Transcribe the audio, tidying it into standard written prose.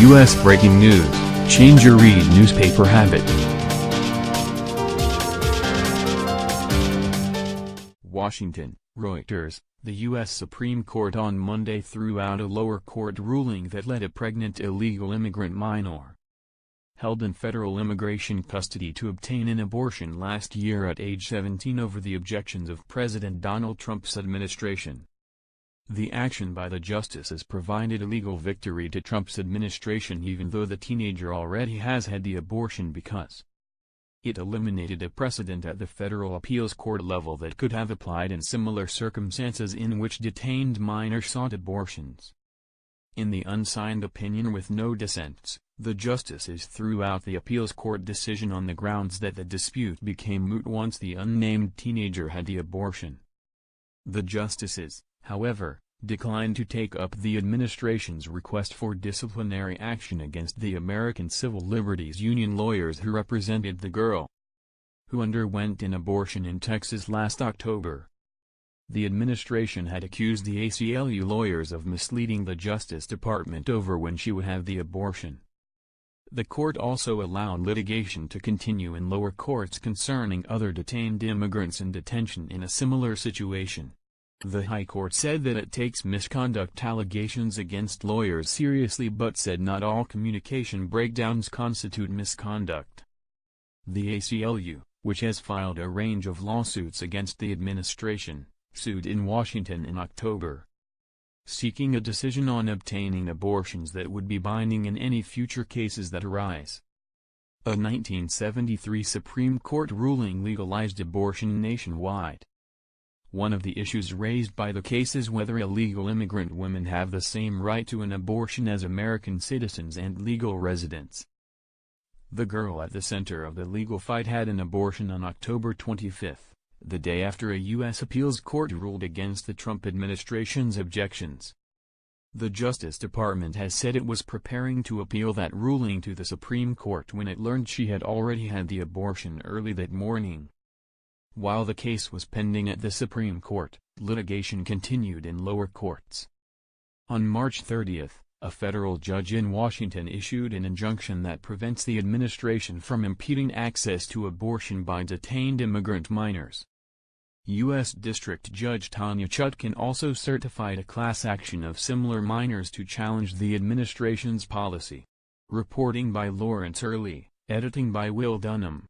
U.S. breaking news, change your read newspaper habit. Washington, Reuters. The U.S. Supreme Court on Monday threw out a lower court ruling that let a pregnant illegal immigrant minor held in federal immigration custody to obtain an abortion last year at age 17 over the objections of President Donald Trump's administration. The action by the justices provided a legal victory to Trump's administration even though the teenager already has had the abortion because it eliminated a precedent at the federal appeals court level that could have applied in similar circumstances in which detained minors sought abortions. In the unsigned opinion with no dissents, the justices threw out the appeals court decision on the grounds that the dispute became moot once the unnamed teenager had the abortion. The justices, however, declined to take up the administration's request for disciplinary action against the American Civil Liberties Union lawyers who represented the girl, who underwent an abortion in Texas last October. The administration had accused the ACLU lawyers of misleading the Justice Department over when she would have the abortion. The court also allowed litigation to continue in lower courts concerning other detained immigrants in detention in a similar situation. The High Court said that it takes misconduct allegations against lawyers seriously but said not all communication breakdowns constitute misconduct. The ACLU, which has filed a range of lawsuits against the administration, sued in Washington in October, seeking a decision on obtaining abortions that would be binding in any future cases that arise. A 1973 Supreme Court ruling legalized abortion nationwide. One of the issues raised by the case is whether illegal immigrant women have the same right to an abortion as American citizens and legal residents. The girl at the center of the legal fight had an abortion on October 25, the day after a U.S. appeals court ruled against the Trump administration's objections. The Justice Department has said it was preparing to appeal that ruling to the Supreme Court when it learned she had already had the abortion early that morning. While the case was pending at the Supreme Court, litigation continued in lower courts. On March 30, a federal judge in Washington issued an injunction that prevents the administration from impeding access to abortion by detained immigrant minors. U.S. District Judge Tanya Chutkan also certified a class action of similar minors to challenge the administration's policy. Reporting by Lawrence Early, editing by Will Dunham.